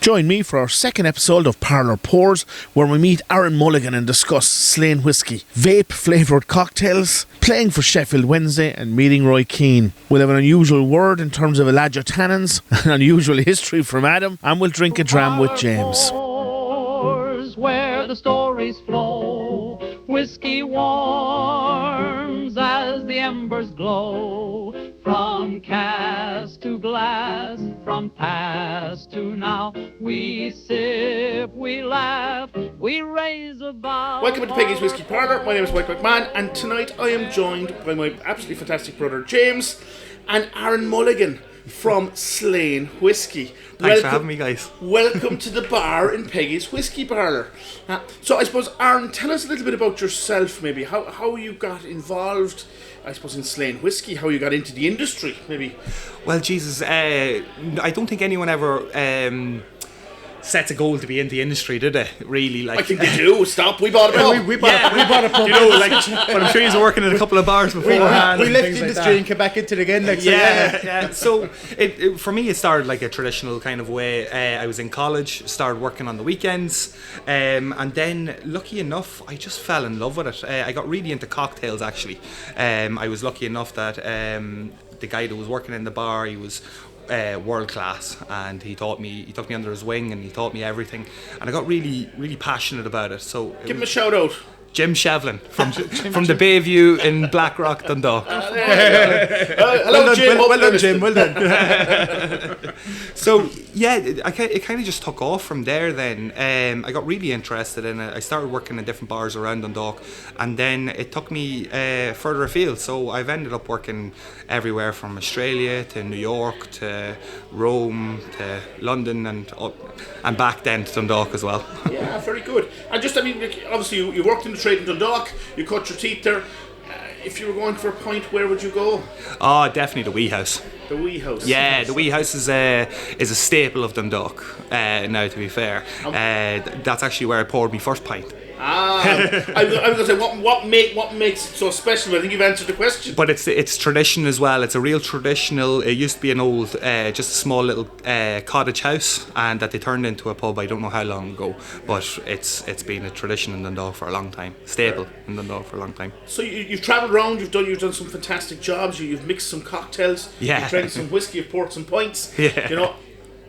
Join me for our second episode of Parlour Pours, where we meet Aaron Mulligan and discuss Slane Whiskey, vape flavoured cocktails, playing for Sheffield Wednesday and meeting Roy Keane. We'll have an unusual word in terms of Elijah Tannins, an unusual history from Adam, and we'll drink a dram with James. Pours where the stories flow, whiskey warms as the embers glow. From cask to glass, from past to now, we sip, we laugh, we raise a vow. Welcome to Peggy's Whiskey Parlour. My name is Mike McMahon, and tonight I am joined by my absolutely fantastic brother James and Aaron Mulligan from Slane Whiskey. Thanks for having me, guys. Welcome to the bar in Peggy's Whiskey Parlour. So I suppose, Aaron, tell us a little bit about yourself, maybe. How you got involved, I suppose, in Slane Whiskey, how you got into the industry, maybe. Well, Jesus, I don't think anyone ever sets a goal to be in the industry, did they? Really, like. I think they do. Stop. We bought a pub. We bought a pub. You know, like, but I'm sure he's working in a couple of bars beforehand. We left the industry and came back into it again. Yeah. So it for me, it started like a traditional kind of way. I was in college, started working on the weekends, and then, lucky enough, I just fell in love with it. I got really into cocktails, actually. I was lucky enough that the guy that was working in the bar, he was world class, and he took me under his wing, and he taught me everything, and I got really, really passionate about it. So give him a shout out. Jim Shevlin from the Bayview in Blackrock, Dundalk. Hello, Jim. Well done, Jim. Well done. So yeah, it kind of just took off from there. Then I got really interested in it. I started working in different bars around Dundalk, and then it took me further afield. So I've ended up working everywhere from Australia to New York to Rome to London and back then to Dundalk as well. Yeah, very good. And just, I mean, obviously you worked in the trade in Dundalk, you cut your teeth there. If you were going for a pint, where would you go? Oh, definitely the Wee House. The Wee House. Yeah, the Wee House is a staple of Dundalk. Now, to be fair, that's actually where I poured my first pint. I was going to say, what makes it so special? I think you've answered the question. But it's tradition as well. It's a real traditional. It used to be an old, just a small little cottage house, and that they turned into a pub. I don't know how long ago, but it's been a tradition in Dundalk for a long time. Staple in Dundalk for a long time. So you've travelled around. You've done some fantastic jobs. You've mixed some cocktails. Yeah. You've drank some whiskey. You've poured some pints. Yeah. You know.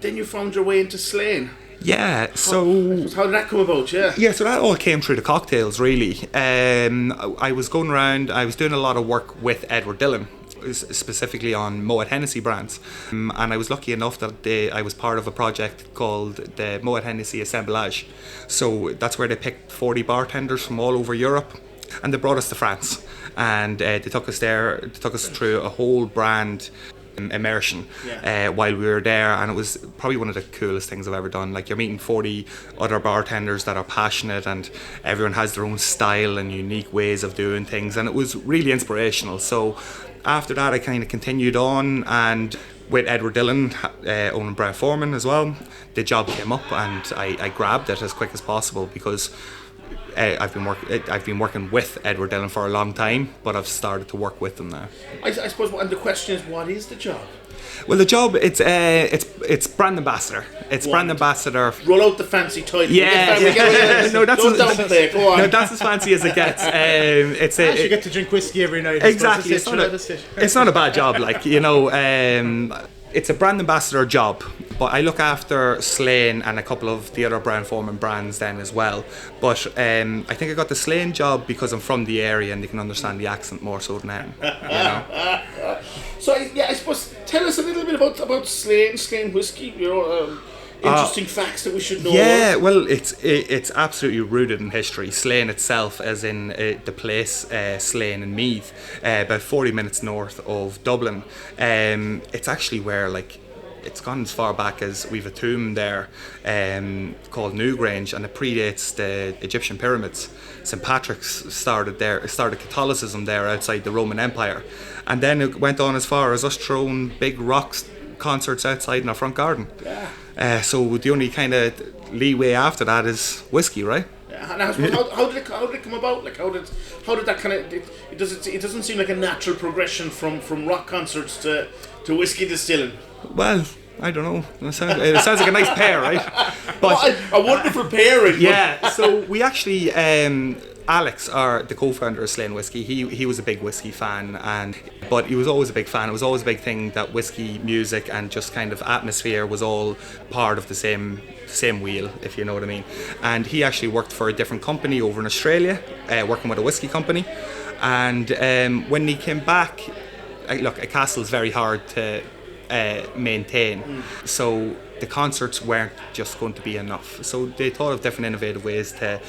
Then you found your way into Slane. Yeah, so how did that come about? Yeah, so that all came through the cocktails, really. I was going around. I was doing a lot of work with Edward Dillon, specifically on Moet Hennessy brands, and I was lucky enough that I was part of a project called the Moet Hennessy Assemblage. So that's where they picked 40 bartenders from all over Europe, and they brought us to France, and they took us there. They took us through a whole brand immersion while we were there, and it was probably one of the coolest things I've ever done. Like, you're meeting 40 other bartenders that are passionate, and everyone has their own style and unique ways of doing things, and it was really inspirational. So after that, I kind of continued on, and with Edward Dillon owning Brown Foreman as well, the job came up, and I grabbed it as quick as possible, because I've been working with Edward Dillon for a long time, but I've started to work with them now. I suppose, and the question is, what is the job? Well, the job, it's brand ambassador. It's brand ambassador. Roll out the fancy title. Yeah. No, that's Go on. No, that's as fancy as it gets. You get to drink whiskey every night. Exactly. It's not a bad job. Like, you know, it's a brand ambassador job, but I look after Slane and a couple of the other Brown Foreman brands then as well. But I think I got the Slane job because I'm from the area and they can understand the accent more so than them. You know? So I suppose, tell us a little bit about Slane Whiskey. You know, interesting facts that we should know. Yeah, well, it's absolutely rooted in history. Slane itself, as in the place Slane in Meath, about 40 minutes north of Dublin. It's actually where, like, it's gone as far back as we've a tomb there called Newgrange, and it predates the Egyptian pyramids. St. Patrick's started Catholicism there outside the Roman Empire, and then it went on as far as us throwing big rocks concerts outside in our front garden. Yeah. So the only kind of leeway after that is whiskey, right? Yeah. And how did it come about? Like, how did that kind of? It doesn't seem like a natural progression from rock concerts to whiskey distilling. Well, I don't know. It sounds like a nice pair, right? But a wonderful pairing. yeah, so we actually, Alex, the co-founder of Slane Whiskey, he was a big whiskey fan, but he was always a big fan. It was always a big thing that whiskey music and just kind of atmosphere was all part of the same wheel, if you know what I mean. And he actually worked for a different company over in Australia, working with a whiskey company. And when he came back, look, a castle is very hard to maintain, so the concerts weren't just going to be enough, so they thought of different innovative ways to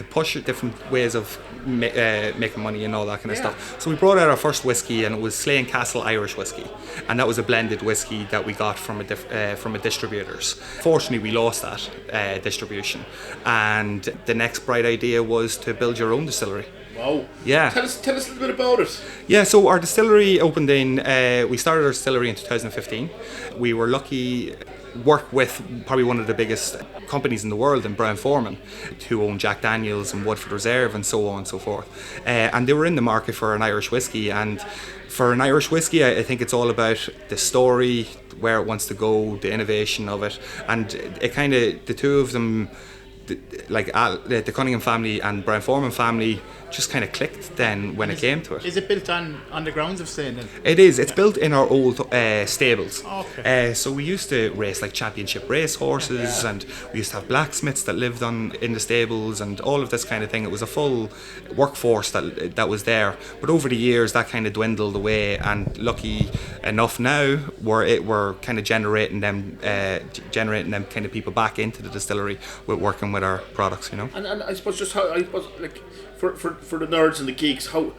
push it, different ways of making money and all that kind of stuff. So we brought out our first whiskey, and it was Slane Castle Irish Whiskey, and that was a blended whiskey that we got from a distributors. Fortunately, we lost that distribution, and the next bright idea was to build your own distillery. Wow. Yeah. Tell us a little bit about it. Yeah, so our distillery opened we started our distillery in 2015. We were lucky work with probably one of the biggest companies in the world in Brown-Forman, who own Jack Daniels and Woodford Reserve and so on and so forth. And they were in the market for an Irish whiskey, and for an Irish whiskey, I think it's all about the story, where it wants to go, the innovation of it, and it kind of, the two of them, the Cunningham family and Brown-Forman family just kind of clicked then when it came to it. Is it built on the grounds of Slane then? It is. It's built in our old stables. Okay. So we used to race like championship race horses, and we used to have blacksmiths that lived in the stables and all of this kind of thing. It was a full workforce that was there. But over the years, that kind of dwindled away. And lucky enough now, we're kind of generating them kind of people back into the distillery with working with our products. You know. And I suppose for the nerds and the geeks, how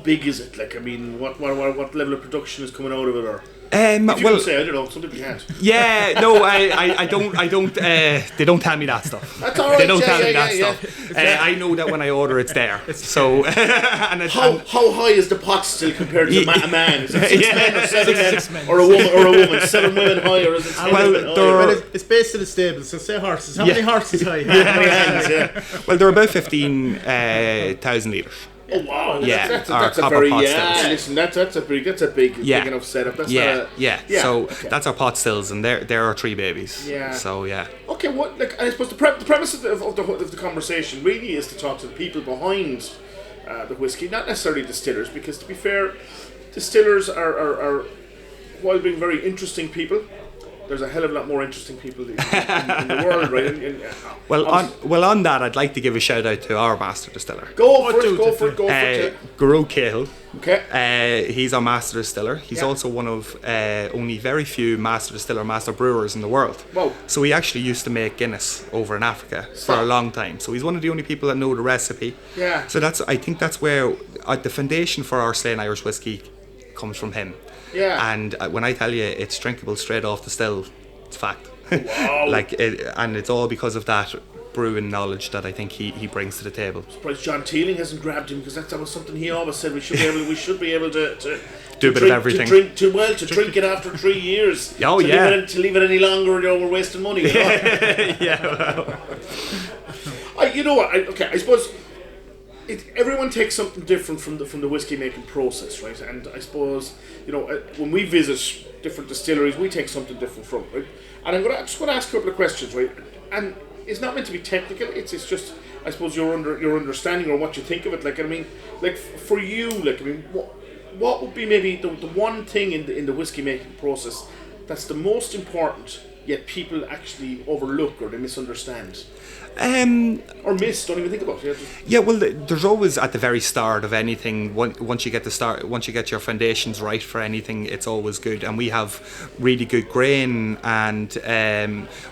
big is it? Like, I mean, what level of production is coming out of it? Or if you can say, I don't know, some people can't. Yeah, no, I don't. They don't tell me that stuff. That's all right. They don't tell me that stuff. I know that when I order, it's there. So, how high is the pot still compared to a man? Is it 6 men or 7 men, or a woman? 7 women high, or is it 10 women high? Well, it's based in the stable, so say horses. How many horses high? Well, they're about 15,000 litres. Oh wow! Yeah, that's a very listen. That's a big big enough setup. That's So that's our pot stills, and they're our 3 babies. Yeah. So yeah. Okay, I suppose the premise of the conversation really is to talk to the people behind the whiskey, not necessarily distillers, because to be fair, distillers are while being very interesting people, there's a hell of a lot more interesting people in the world, right? On that, I'd like to give a shout out to our master distiller. Go for it. Roy Keane. Okay. He's our master distiller. He's also one of only very few master brewers in the world. Wow. So he actually used to make Guinness over in Africa for a long time. So he's one of the only people that know the recipe. Yeah. So I think that's where the foundation for our Slane Irish whiskey comes from him. Yeah. And when I tell you it's drinkable straight off the still, it's fact. Wow. And it's all because of that brewing knowledge that I think he brings to the table. I'm surprised John Teeling hasn't grabbed him, because that was something he always said we should be able to do a bit of everything. To drink it after 3 years. Oh, to yeah. Leave it any longer, we're wasting money. You know? Yeah. Well. You know what? I suppose. Everyone takes something different from the whiskey making process, right? And I suppose, when we visit different distilleries, we take something different from it, right? And I'm just going to ask a couple of questions, right? And it's not meant to be technical. It's just, I suppose, your understanding or what you think of it. Like, I mean, like for you, like, I mean, what would be maybe the one thing in the whiskey making process that's the most important, yet people actually overlook or they misunderstand? Or miss, don't even think about it. Yeah, well, there's always at the very start of anything, once you get your foundations right for anything, it's always good. And we have really good grain, and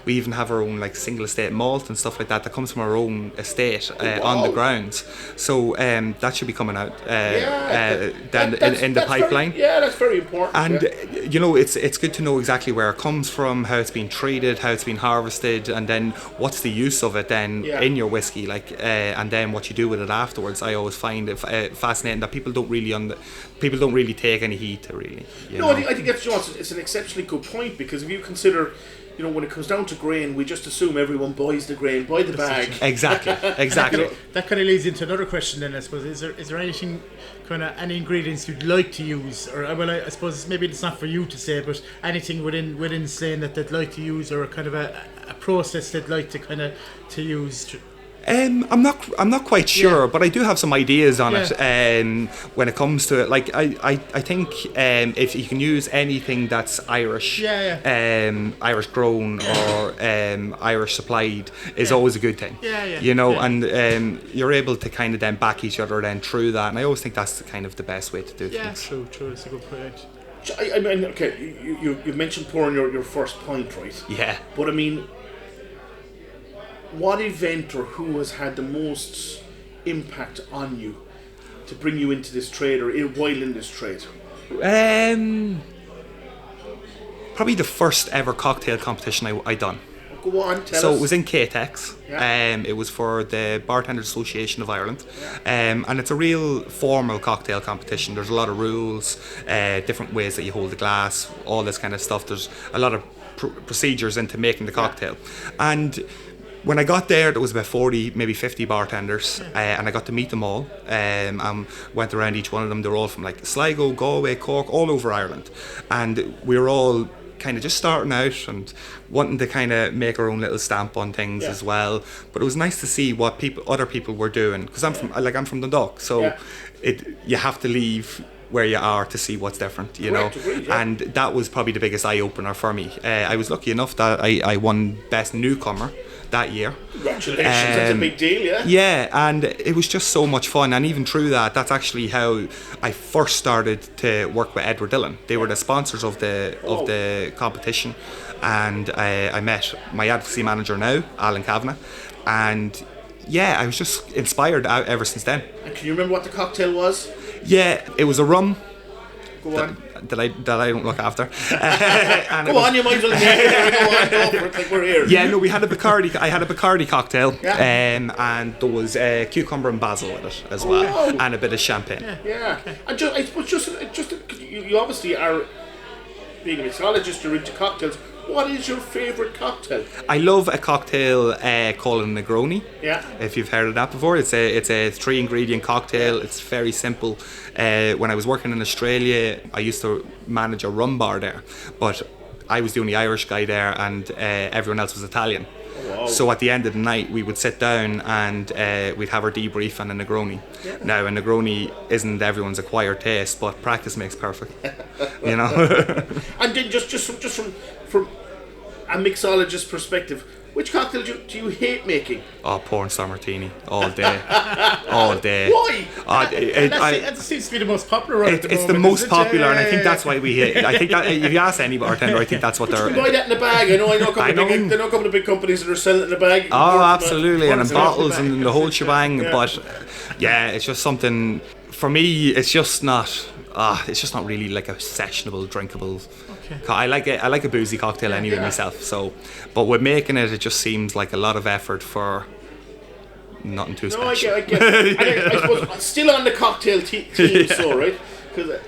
we even have our own like single estate malt and stuff like that comes from our own estate on the grounds. So that should be coming out in the pipeline. That's very important. And it's good to know exactly where it comes from, how it's been treated, how it's been harvested, and then what's the use of it then in your whiskey, and then what you do with it afterwards. I always find it fascinating that people don't really take any heed to really. I think that's it's an exceptionally good point, because if you consider, you know, when it comes down to grain, we just assume everyone buys the grain, buy the bag. Exactly. That kind of leads into another question then, I suppose. Is there anything, kind of, any ingredients you'd like to use? Or, well, I suppose maybe it's not for you to say, but anything within Slane that they'd like to use, or kind of a process they'd like to kind of to use? I'm not quite sure, but I do have some ideas on it. When it comes to it, like I think if you can use anything that's Irish, Irish grown or Irish supplied is always a good thing. You know, and you're able to kind of then back each other then through that, and I always think that's kind of the best way to do things. True. It's a good point. I mean, okay, you mentioned pouring your first pint, right? Yeah. But I mean, what event or who has had the most impact on you to bring you into this trade or while in this trade? Probably the first ever cocktail competition I done. Go on, tell us. So it was in Catex. It was for the Bartenders Association of Ireland. And it's a real formal cocktail competition. There's a lot of rules, different ways that you hold the glass, all this kind of stuff. There's a lot of procedures into making the cocktail. And when I got there was about 40, maybe 50 bartenders, and I got to meet them all. Went around each one of them. They were all from like Sligo, Galway, Cork, all over Ireland. And we were all kind of just starting out and wanting to kind of make our own little stamp on things as well. But it was nice to see what other people were doing, because I'm from Dundalk, so you have to leave where you are to see what's different, you know. And that was probably the biggest eye opener for me. I was lucky enough that I won Best Newcomer that year. Congratulations, that's a big deal, Yeah, and it was just so much fun, and even through that's actually how I first started to work with Edward Dillon. They were the sponsors of the competition, and I met my advocacy manager now, Alan Kavanagh, and I was just inspired ever since then. And can you remember what the cocktail was? Yeah, it was a rum. Go on. That I don't look after. Go on, you might as well go for it, like we're here. Yeah, no, we had a Bacardi. I had a Bacardi cocktail, and there was cucumber and basil with it as well, and a bit of champagne. And I suppose you obviously are, being a mixologist, you're into cocktails. What is your favourite cocktail? I love a cocktail called a Negroni. Yeah. If you've heard of that before, it's a 3-ingredient cocktail. It's very simple. When I was working in Australia, I used to manage a rum bar there, but I was the only Irish guy there, and everyone else was Italian. Wow. So at the end of the night, we would sit down and we'd have our debrief on a Negroni. Yeah. Now, a Negroni isn't everyone's acquired taste, but practice makes perfect. You know. And then just from a mixologist perspective, which cocktail do you hate making? Oh, porn star martini all day, all day. Why? That seems to be the most popular one. It's the most popular, and I think that's why we hate. I think that if you ask any bartender, I think that's what they're. You buy that in a bag. I know a couple of big companies that are selling it in a bag. Oh, absolutely, and in bottles and the whole shebang. Yeah. But it's just something for me. It's just not. It's just not really like a sessionable, drinkable. Okay. I like a boozy cocktail anyway myself. So, but with making it, it just seems like a lot of effort for nothing too special. I get it. And I suppose still on the cocktail team, so right? Because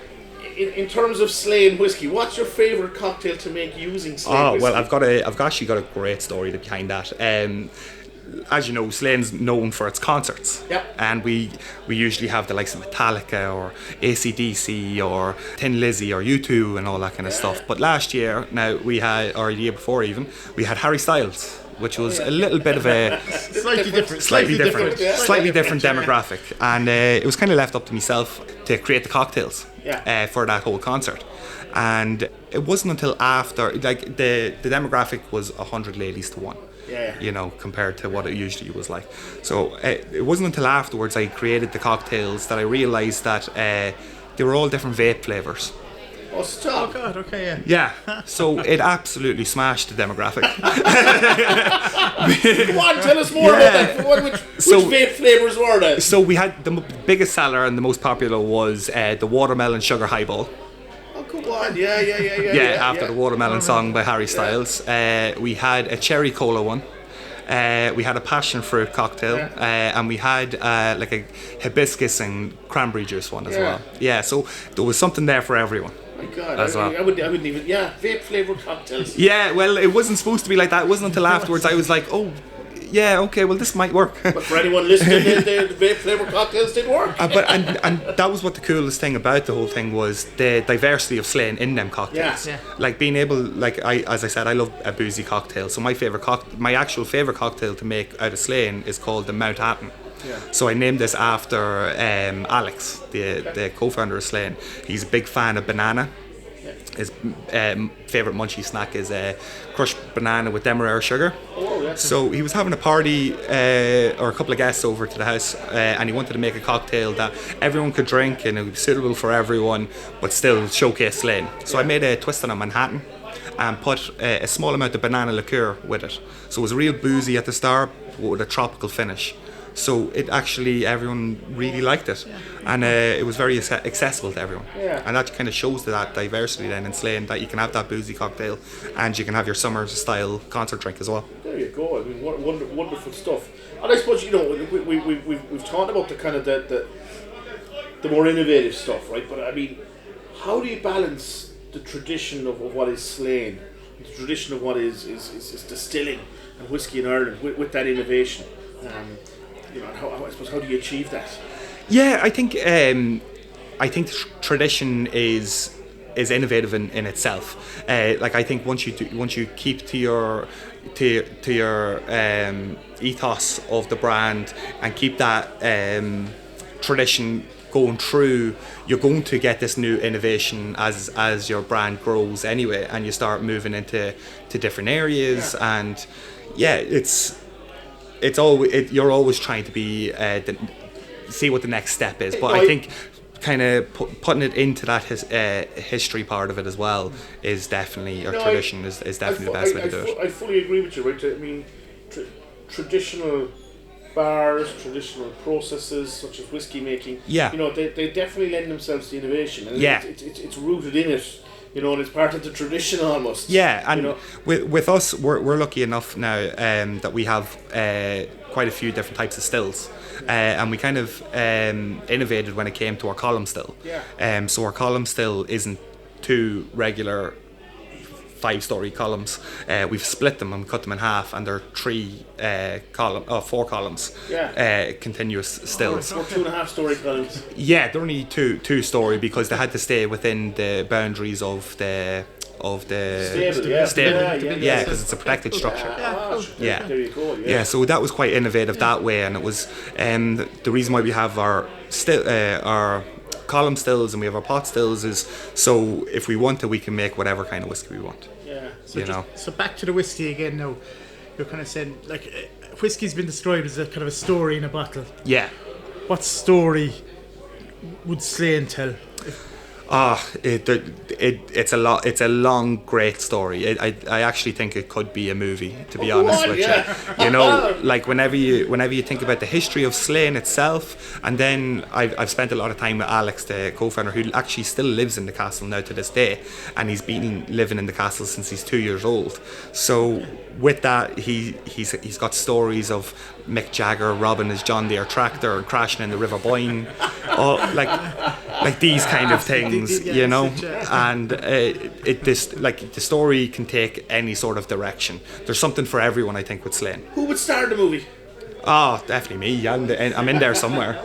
in terms of Slane Whiskey, what's your favourite cocktail to make using Slane Whiskey? Well, I've actually got a great story behind that. As you know, Slane's known for its concerts. Yep. And we usually have the likes of Metallica or AC/DC or Tin Lizzy or U2 and all that kind of stuff. But last year, or the year before even, we had Harry Styles, which was a little bit of a slightly different demographic. And it was kind of left up to myself to create the cocktails for that whole concert. And it wasn't until after, like the demographic was 100 ladies to 1. You know, compared to what it usually was like. So it wasn't until afterwards I created the cocktails that I realised that they were all different vape flavours. Oh, stop. Oh, God, okay, yeah. So it absolutely smashed the demographic. Come on, tell us more about that. Which vape flavours were they? So we had the biggest seller and the most popular was the watermelon sugar highball. After the Watermelon song by Harry Styles. We had a cherry cola one. We had a passion fruit cocktail. And we had like a hibiscus and cranberry juice one as well. Yeah, so there was something there for everyone. my God, as well. I wouldn't even. Yeah, vape flavoured cocktails. Yeah, well, it wasn't supposed to be like that. It wasn't until afterwards I was like, oh, yeah, okay, well, this might work. But for anyone listening, the vape flavoured cocktails did work. And that was what the coolest thing about the whole thing was, the diversity of Slane in them cocktails. Yeah. Like being able, like as I said, I love a boozy cocktail. So my actual favourite cocktail to make out of Slane is called the Mount Hatton. Yeah. So I named this after Alex, the co-founder of Slane. He's a big fan of banana. His favourite munchie snack is crushed banana with demerara sugar. Oh, yeah. So he was having a party or a couple of guests over to the house, and he wanted to make a cocktail that everyone could drink and it would be suitable for everyone, but still showcase Slane. So I made a twist on a Manhattan and put a small amount of banana liqueur with it. So it was real boozy at the start, but with a tropical finish. So it actually, everyone really liked it, and it was very accessible to everyone. Yeah. And that kind of shows that diversity then in Slane, that you can have that boozy cocktail and you can have your summer style concert drink as well. There you go. I mean, what wonderful stuff. And I suppose, you know, we've talked about the kind of the more innovative stuff, right? But I mean, how do you balance the tradition of what is Slane, the tradition of what is distilling and whiskey in Ireland with that innovation? You know, I suppose, how do you achieve that? Yeah, I think tradition is innovative in itself. Like I think once you keep to your ethos of the brand and keep that tradition going through, you're going to get this new innovation as your brand grows anyway, and you start moving into different areas. Yeah. And yeah, it's always, you're always trying to be see what the next step is. But I think kind of putting it into that history part of it as well is definitely, or tradition is definitely the best way to do it. I fully agree with you, right? I mean, traditional bars, traditional processes such as whiskey making, Yeah. you know, they definitely lend themselves to innovation, and Yeah. it's rooted in it. You know, and it's part of the tradition almost. Yeah, and you know? with us, we're lucky enough now that we have quite a few different types of stills, and we kind of innovated when it came to our column still. Yeah. So our column still isn't two regular 5-story columns. We've split them and cut them in half, and they're 4 columns. Yeah. Continuous stills. Or 2.5-story columns. Yeah, they're only two-story because they had to stay within the boundaries of the Stable, yeah. stable. Yeah, because it's a protected structure. Yeah. There you go. Yeah, so that was quite innovative that way, and it was the reason why we have our column stills and we have our pot stills is so if we want to, we can make whatever kind of whiskey we want. Yeah. So back to the whiskey again now. You're kind of saying, like, whiskey's been described as a kind of a story in a bottle. Yeah. What story would Slane tell? It's a lot. It's a long, great story. I actually think it could be a movie. To be honest with you, you know, like whenever you think about the history of Slane itself, and then I've spent a lot of time with Alex, the co-founder, who actually still lives in the castle now to this day, and he's been living in the castle since he's 2 years old. So with that, he's got stories of Mick Jagger robbing his John Deere tractor and crashing in the River Boyne, like these kind of things, you know. And the story can take any sort of direction. There's something for everyone, I think, with Slane. Who would star the movie? Oh, definitely me. I'm in there somewhere.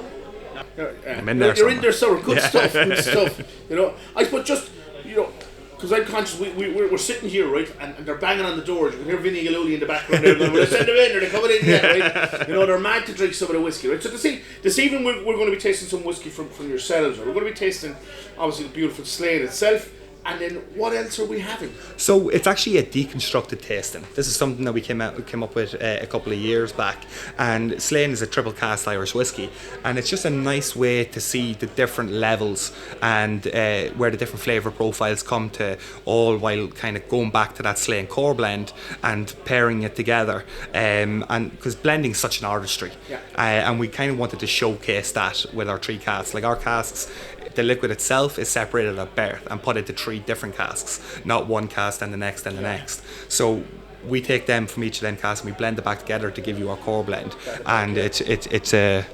I'm in there. You're in there somewhere. Good stuff. Good stuff. You know, I suppose just, you know, because I'm conscious, we're sitting here, right, and they're banging on the doors. You can hear Vinny Galuli in the background there going, well, send them in, or they're coming in yet, right? You know, they're mad to drink some of the whiskey, right? So this evening we're going to be tasting some whiskey from yourselves. We're going to be tasting, obviously, the beautiful Slane itself. And then what else are we having? So it's actually a deconstructed tasting. This is something that we came up with a couple of years back. And Slane is a triple cask Irish whiskey, and it's just a nice way to see the different levels and where the different flavour profiles come to, all while kind of going back to that Slane core blend and pairing it together. And because blending is such an artistry, and we kind of wanted to showcase that with our 3 casks. Like our casks, the liquid itself is separated at birth and put into 3 different casks, not one cask and the next and the next. So we take them from each of them casks and we blend it back together to give you our core blend. And it's an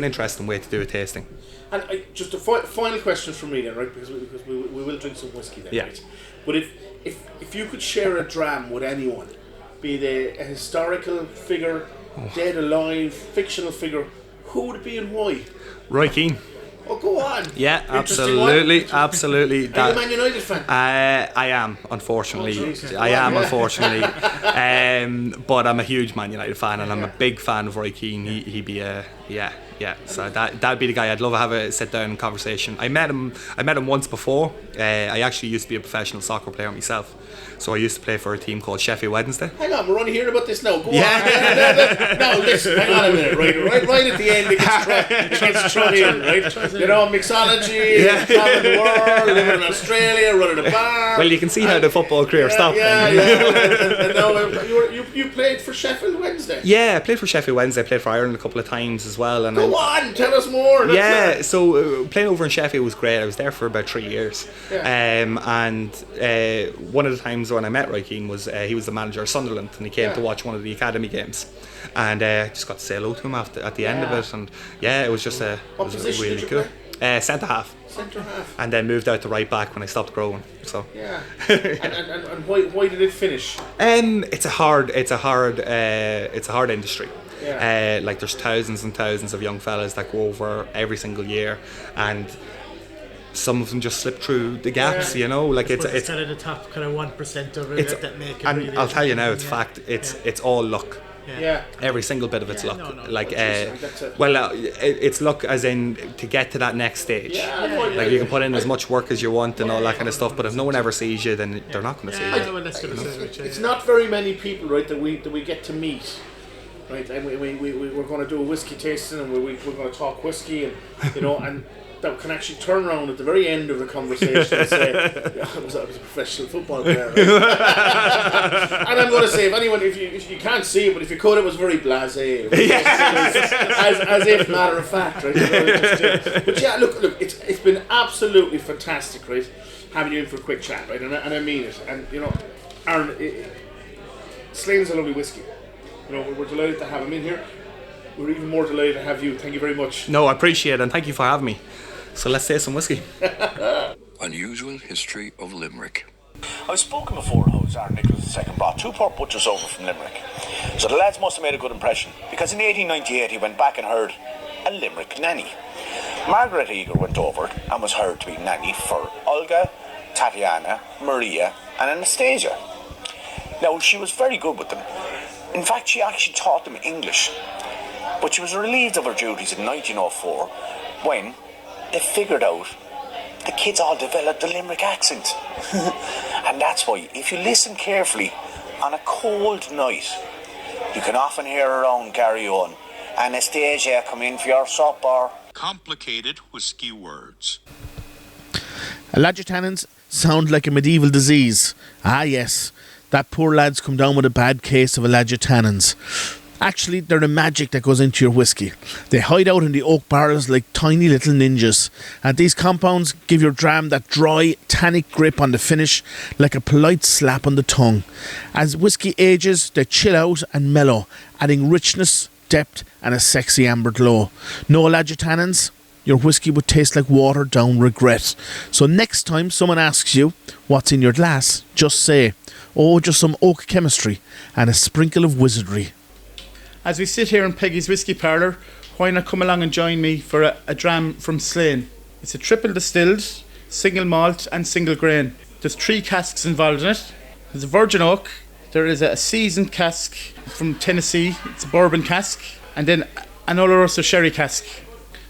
interesting way to do a tasting. And just a final question from me then, right? Because we will drink some whiskey then, right? But if you could share a dram with anyone, be they a historical figure, dead, alive, fictional figure, who would it be and why? Roy Keane. Oh, go on. Yeah, absolutely. Are you a Man United fan? I am, unfortunately. Unfortunately. But I'm a huge Man United fan, and I'm a big fan of Roy Keane. He'd be so that'd be the guy I'd love to have a sit down conversation. I met him once before. I actually used to be a professional soccer player myself, so I used to play for a team called Sheffield Wednesday. Hang on, we're only hearing about this now. Go on. No, listen, hang on a minute. Right at the end, it gets thrown in, right? You know, mixology, traveling the world, living in Australia, running a bar. Well, you can see how the football career stopped. And now you played for Sheffield Wednesday. Yeah, I played for Sheffield Wednesday. I played for Ireland a couple of times as well. And Go on, tell us more. So playing over in Sheffield was great. I was there for about 3 years. And one of the times when I met Roy Keane was he was the manager of Sunderland, and he came to watch one of the academy games, and just got to say hello to him at the end of it, and it was just really cool. Centre half. And then moved out to right back when I stopped growing. So and why did it finish? It's a hard industry. Like there's thousands and thousands of young fellas that go over every single year, and some of them just slip through the gaps, you know. Like it's kind of the top kind of 1% of it that make it. And really I'll tell you now, it's fact. It's all luck. Yeah. Every single bit of it's luck. It's luck as in to get to that next stage. Like you can put in as much work as you want and all that kind of stuff, but if no one ever sees you, then they're not going to see you. It's not very many people, right, that we get to meet. Right, and we're going to do a whiskey tasting, and we're going to talk whiskey, and you know, and that can actually turn around at the very end of the conversation and say, I was a professional football player. Right? And I'm going to say, if you can't see it, but if you could, it was very blasé. As if matter of fact, right? But yeah, look, it's been absolutely fantastic, right? Having you in for a quick chat, right? And I mean it. And you know, Aaron, Slane's a lovely whiskey. You know, we're delighted to have him in here. We're even more delighted to have you. Thank you very much. No, I appreciate it, and thank you for having me. So let's say some whiskey. Unusual history of Limerick. I've spoken before how Tsar Nicholas II brought 2 pork butchers over from Limerick. So the lads must have made a good impression, because in 1898 he went back and hired a Limerick nanny. Margaret Eager went over and was hired to be nanny for Olga, Tatiana, Maria and Anastasia. Now, she was very good with them. In fact, she actually taught them English. But she was relieved of her duties in 1904 when they figured out the kids all developed the Limerick accent. And that's why, if you listen carefully, on a cold night, you can often hear around carry on, Anastasia, come in for your supper. Complicated whiskey words. Alagitannins sound like a medieval disease. Ah yes, that poor lad's come down with a bad case of alagitannins. Actually, they're the magic that goes into your whiskey. They hide out in the oak barrels like tiny little ninjas, and these compounds give your dram that dry, tannic grip on the finish, like a polite slap on the tongue. As whiskey ages, they chill out and mellow, adding richness, depth and a sexy amber glow. No alagitannins? Your whiskey would taste like watered down regret. So next time someone asks you what's in your glass, just say, oh, just some oak chemistry and a sprinkle of wizardry. As we sit here in Peggy's Whiskey Parlour, why not come along and join me for a dram from Slane? It's a triple distilled, single malt and single grain. There's 3 casks involved in it. There's a virgin oak, there is a seasoned cask from Tennessee, it's a bourbon cask, and then an Oloroso sherry cask.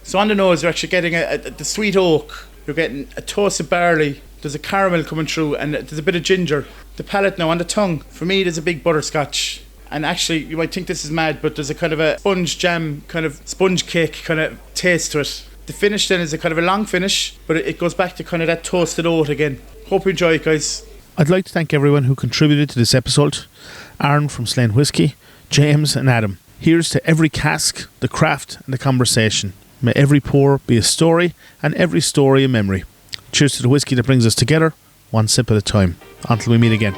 So on the nose you're actually getting the sweet oak, you're getting a toast of barley, there's a caramel coming through, and there's a bit of ginger. The palate now on the tongue, for me there's a big butterscotch. And actually, you might think this is mad, but there's a kind of a sponge jam, kind of sponge cake kind of taste to it. The finish then is a kind of a long finish, but it goes back to kind of that toasted oat again. Hope you enjoy it, guys. I'd like to thank everyone who contributed to this episode. Aaron from Slane Whiskey, James and Adam. Here's to every cask, the craft and the conversation. May every pour be a story and every story a memory. Cheers to the whiskey that brings us together, one sip at a time. Until we meet again.